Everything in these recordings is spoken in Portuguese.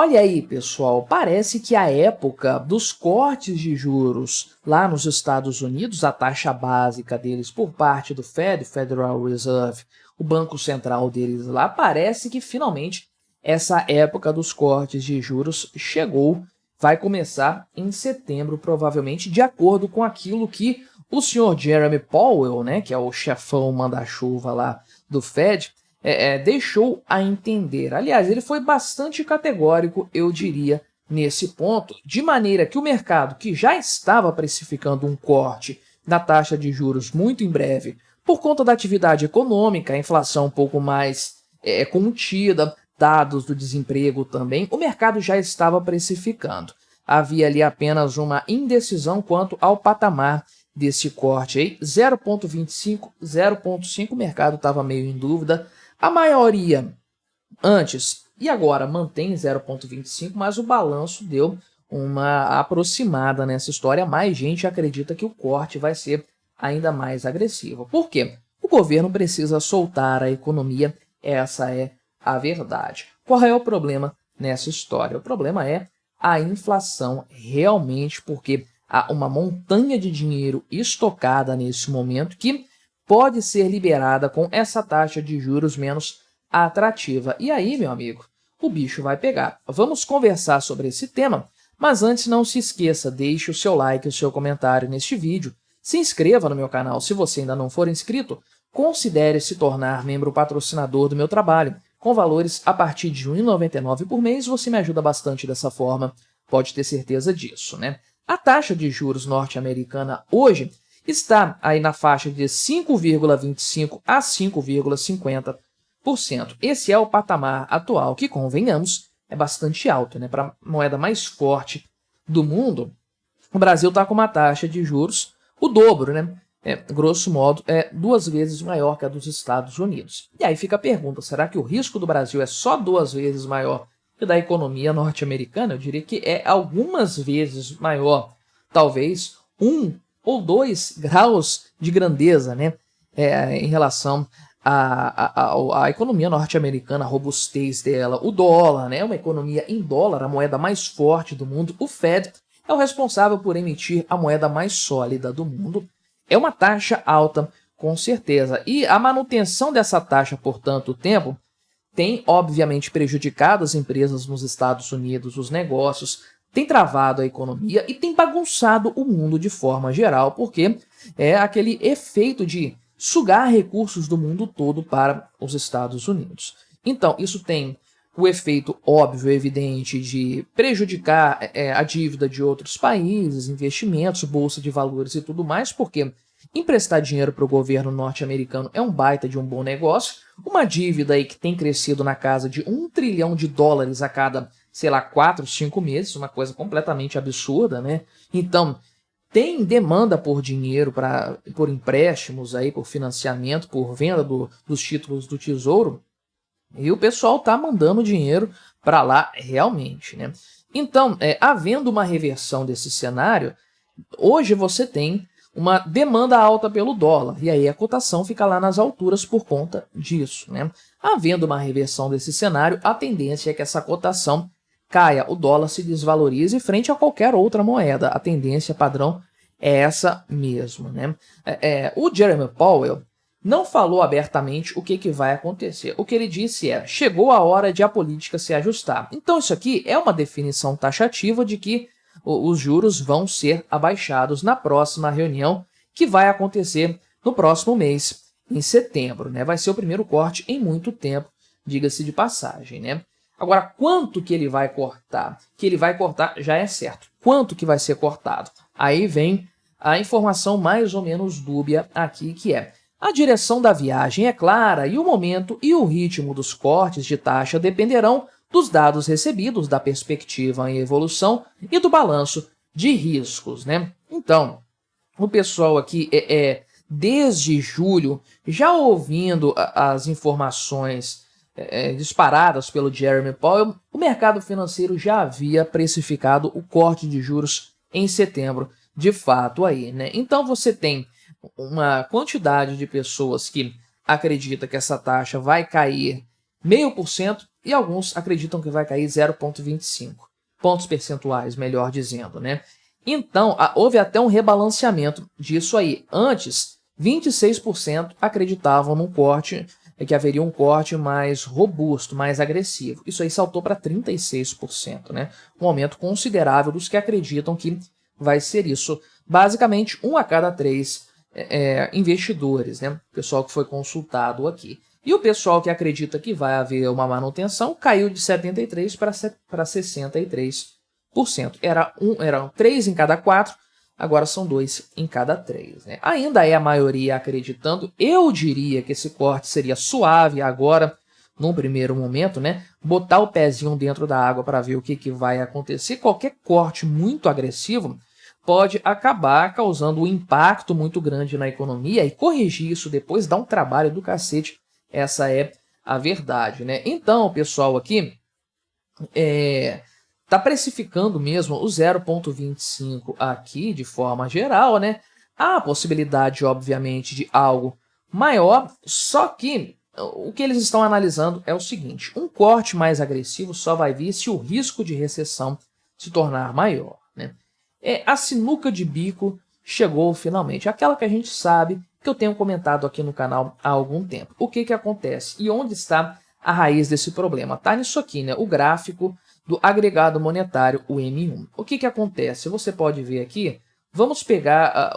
Olha aí, pessoal, parece que a época dos cortes de juros lá nos Estados Unidos, a taxa básica deles por parte do Fed, Federal Reserve, o banco central deles lá, parece que finalmente essa época dos cortes de juros chegou, vai começar em setembro, provavelmente, de acordo com aquilo que o senhor Jeremy Powell, né, que é o chefão manda-chuva lá do Fed, deixou a entender. Aliás, ele foi bastante categórico, eu diria, nesse ponto, de maneira que o mercado, que já estava precificando um corte na taxa de juros muito em breve, por conta da atividade econômica, a inflação um pouco mais contida, dados do desemprego também, o mercado já estava precificando. Havia ali apenas uma indecisão quanto ao patamar desse corte aí, 0,25, 0,5, o mercado estava meio em dúvida. A maioria antes e agora mantém 0,25, mas o balanço deu uma aproximada nessa história. Mais gente acredita que o corte vai ser ainda mais agressivo. Por quê? O governo precisa soltar a economia, essa é a verdade. Qual é o problema nessa história? O problema é a inflação, realmente, porque há uma montanha de dinheiro estocada nesse momento que pode ser liberada com essa taxa de juros menos atrativa. E aí, meu amigo, o bicho vai pegar. Vamos conversar sobre esse tema, mas antes não se esqueça, deixe o seu like e o seu comentário neste vídeo, se inscreva no meu canal se você ainda não for inscrito, considere se tornar membro patrocinador do meu trabalho. Com valores a partir de R$ 1,99 por mês, você me ajuda bastante dessa forma, pode ter certeza disso, né? A taxa de juros norte-americana hoje está aí na faixa de 5,25% a 5,50%. Esse é o patamar atual, que, convenhamos, é bastante alto, né? Para a moeda mais forte do mundo, o Brasil está com uma taxa de juros o dobro, né? Grosso modo, é 2 vezes maior que a dos Estados Unidos. E aí fica a pergunta, será que o risco do Brasil é só 2 vezes maior que da economia norte-americana? Eu diria que é algumas vezes maior, talvez 1 ou 2 graus de grandeza, né? Em relação à economia norte-americana, a robustez dela, o dólar, né? Uma economia em dólar, a moeda mais forte do mundo. O Fed é o responsável por emitir a moeda mais sólida do mundo. É uma taxa alta, com certeza. E a manutenção dessa taxa por tanto tempo tem, obviamente, prejudicado as empresas nos Estados Unidos, os negócios, tem travado a economia e tem bagunçado o mundo de forma geral, porque é aquele efeito de sugar recursos do mundo todo para os Estados Unidos. Então, isso tem o efeito óbvio, evidente, de prejudicar a dívida de outros países, investimentos, bolsa de valores e tudo mais, porque emprestar dinheiro para o governo norte-americano é um baita de um bom negócio. Uma dívida aí que tem crescido na casa de $1 trilhão a cada, sei lá, 4, 5 meses, uma coisa completamente absurda, né? Então, tem demanda por dinheiro, por empréstimos, aí, por financiamento, por venda dos títulos do Tesouro, e o pessoal tá mandando dinheiro para lá realmente, né? Então, havendo uma reversão desse cenário, hoje você tem uma demanda alta pelo dólar, e aí a cotação fica lá nas alturas por conta disso, né? Havendo uma reversão desse cenário, a tendência é que essa cotação caia, o dólar se desvalorize frente a qualquer outra moeda. A tendência padrão é essa mesmo, né? O Jeremy Powell não falou abertamente o que vai acontecer. O que ele disse é: chegou a hora de a política se ajustar. Então isso aqui é uma definição taxativa de que os juros vão ser abaixados na próxima reunião, que vai acontecer no próximo mês, em setembro, né? Vai ser o primeiro corte em muito tempo, diga-se de passagem, né? Agora, quanto que ele vai cortar? Que ele vai cortar já é certo. Quanto que vai ser cortado? Aí vem a informação mais ou menos dúbia aqui, que é: a direção da viagem é clara e o momento e o ritmo dos cortes de taxa dependerão dos dados recebidos, da perspectiva em evolução e do balanço de riscos, né? Então, o pessoal aqui desde julho, já ouvindo as informações disparadas pelo Jeremy Powell, o mercado financeiro já havia precificado o corte de juros em setembro, de fato aí, né? Então você tem uma quantidade de pessoas que acredita que essa taxa vai cair 0,5%, e alguns acreditam que vai cair 0,25 pontos percentuais, melhor dizendo, né? Então, houve até um rebalanceamento disso aí. Antes, 26% acreditavam num corte, que haveria um corte mais robusto, mais agressivo. Isso aí saltou para 36%, né? Um aumento considerável dos que acreditam que vai ser isso. Basicamente, 1 a cada 3 investidores, né? O pessoal que foi consultado aqui. E o pessoal que acredita que vai haver uma manutenção caiu de 73% para 63%. Eram 3 em cada 4, agora são 2 em cada 3. Né? Ainda é a maioria acreditando. Eu diria que esse corte seria suave agora, num primeiro momento, né? Botar o pezinho dentro da água para ver o que vai acontecer. Qualquer corte muito agressivo pode acabar causando um impacto muito grande na economia, e corrigir isso depois dá um trabalho do cacete. Essa é a verdade, né? Então, o pessoal aqui tá precificando mesmo o 0,25 aqui de forma geral, né? Há a possibilidade, obviamente, de algo maior, só que o que eles estão analisando é o seguinte: um corte mais agressivo só vai vir se o risco de recessão se tornar maior, né? A sinuca de bico chegou finalmente, aquela que a gente sabe, que eu tenho comentado aqui no canal há algum tempo. O que acontece? E onde está a raiz desse problema? Está nisso aqui, né? O gráfico do agregado monetário, o M1. O que acontece? Você pode ver aqui, vamos pegar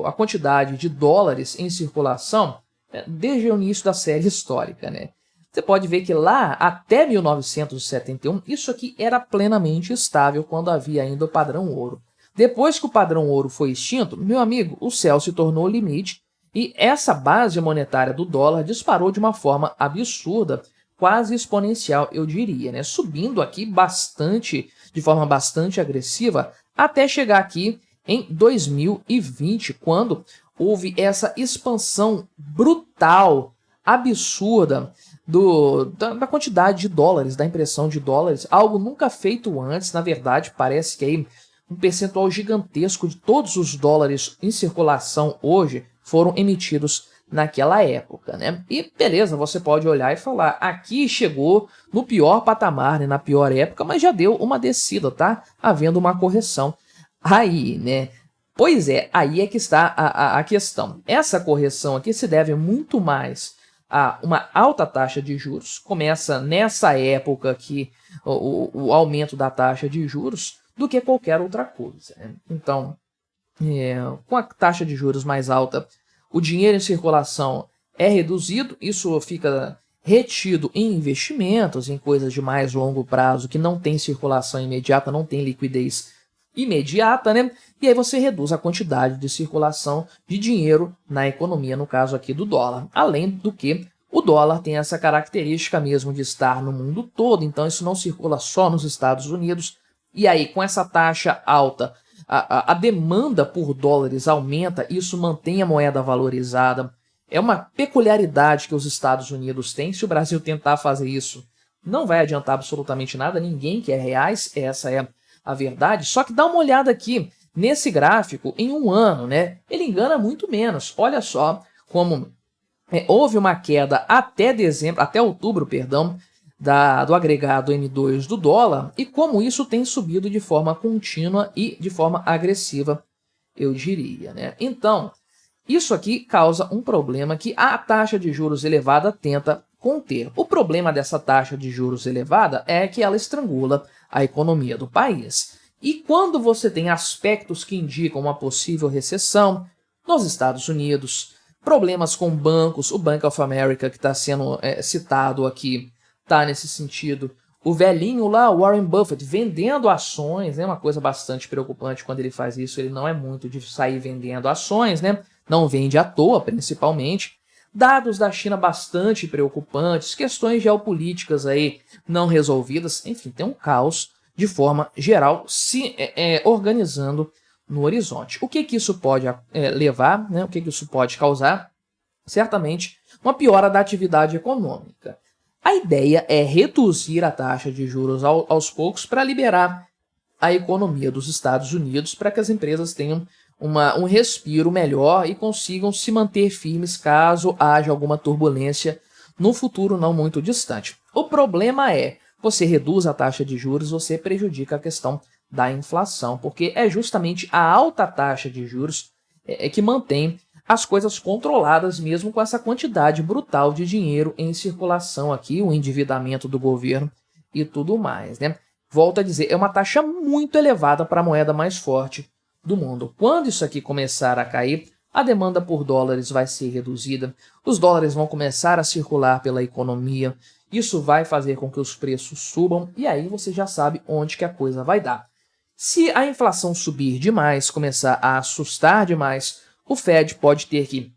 a quantidade de dólares em circulação desde o início da série histórica, né? Você pode ver que lá, até 1971, isso aqui era plenamente estável quando havia ainda o padrão ouro. Depois que o padrão ouro foi extinto, meu amigo, o céu se tornou o limite e essa base monetária do dólar disparou de uma forma absurda, quase exponencial, eu diria, né? Subindo aqui de forma bastante agressiva, até chegar aqui em 2020, quando houve essa expansão brutal, absurda, da quantidade de dólares, da impressão de dólares, algo nunca feito antes. Na verdade, parece que aí um percentual gigantesco de todos os dólares em circulação hoje foram emitidos naquela época, né? E beleza, você pode olhar e falar, aqui chegou no pior patamar, né? Na pior época, mas já deu uma descida, tá? Havendo uma correção aí, né? Pois é, aí é que está a questão. Essa correção aqui se deve muito mais a uma alta taxa de juros. Começa nessa época aqui o aumento da taxa de juros, do que qualquer outra coisa, né? Então, com a taxa de juros mais alta, o dinheiro em circulação é reduzido, isso fica retido em investimentos, em coisas de mais longo prazo, que não tem circulação imediata, não tem liquidez imediata, né? E aí você reduz a quantidade de circulação de dinheiro na economia, no caso aqui do dólar. Além do que o dólar tem essa característica mesmo de estar no mundo todo, então isso não circula só nos Estados Unidos. E aí, com essa taxa alta, a demanda por dólares aumenta, isso mantém a moeda valorizada. É uma peculiaridade que os Estados Unidos têm. Se o Brasil tentar fazer isso, não vai adiantar absolutamente nada, ninguém quer reais, essa é a verdade. Só que dá uma olhada aqui nesse gráfico em um ano, né? Ele engana muito menos. Olha só como houve uma queda até outubro, perdão, do agregado M2 do dólar, e como isso tem subido de forma contínua e de forma agressiva, eu diria, né? Então, isso aqui causa um problema que a taxa de juros elevada tenta conter. O problema dessa taxa de juros elevada é que ela estrangula a economia do país. E quando você tem aspectos que indicam uma possível recessão nos Estados Unidos, problemas com bancos, o Bank of America, que está sendo citado aqui, tá nesse sentido. O velhinho lá, Warren Buffett, vendendo ações, né? Uma coisa bastante preocupante quando ele faz isso. Ele não é muito de sair vendendo ações, né? Não vende à toa, principalmente. Dados da China bastante preocupantes, questões geopolíticas aí não resolvidas. Enfim, tem um caos de forma geral se organizando no horizonte. O que isso pode levar, né? O que isso pode causar? Certamente uma piora da atividade econômica. A ideia é reduzir a taxa de juros aos poucos para liberar a economia dos Estados Unidos, para que as empresas tenham um respiro melhor e consigam se manter firmes caso haja alguma turbulência no futuro não muito distante. O problema é, você reduz a taxa de juros, você prejudica a questão da inflação, porque é justamente a alta taxa de juros que mantém as coisas controladas mesmo com essa quantidade brutal de dinheiro em circulação aqui, o endividamento do governo e tudo mais, né? Volto a dizer, é uma taxa muito elevada para a moeda mais forte do mundo. Quando isso aqui começar a cair, a demanda por dólares vai ser reduzida, os dólares vão começar a circular pela economia, isso vai fazer com que os preços subam e aí você já sabe onde que a coisa vai dar. Se a inflação subir demais, começar a assustar demais, o Fed pode ter que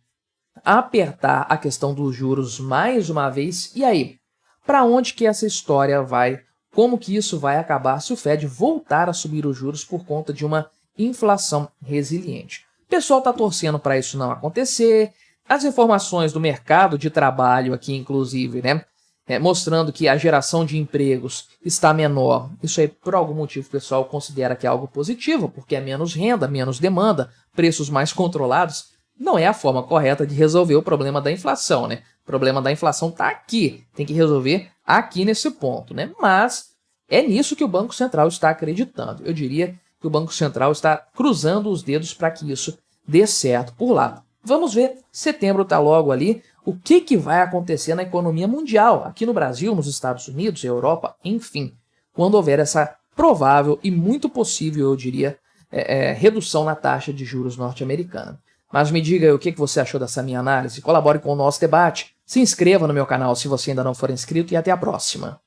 apertar a questão dos juros mais uma vez. E aí, para onde que essa história vai? Como que isso vai acabar se o Fed voltar a subir os juros por conta de uma inflação resiliente? O pessoal está torcendo para isso não acontecer. As informações do mercado de trabalho aqui, inclusive, né? Mostrando que a geração de empregos está menor. Isso aí, por algum motivo, o pessoal considera que é algo positivo, porque é menos renda, menos demanda, preços mais controlados. Não é a forma correta de resolver o problema da inflação, né? O problema da inflação está aqui, tem que resolver aqui nesse ponto, né? Mas é nisso que o Banco Central está acreditando. Eu diria que o Banco Central está cruzando os dedos para que isso dê certo por lá. Vamos ver, setembro está logo ali. O que vai acontecer na economia mundial, aqui no Brasil, nos Estados Unidos, Europa, enfim, quando houver essa provável e muito possível, eu diria, redução na taxa de juros norte-americana. Mas me diga aí o que você achou dessa minha análise, colabore com o nosso debate, se inscreva no meu canal se você ainda não for inscrito e até a próxima.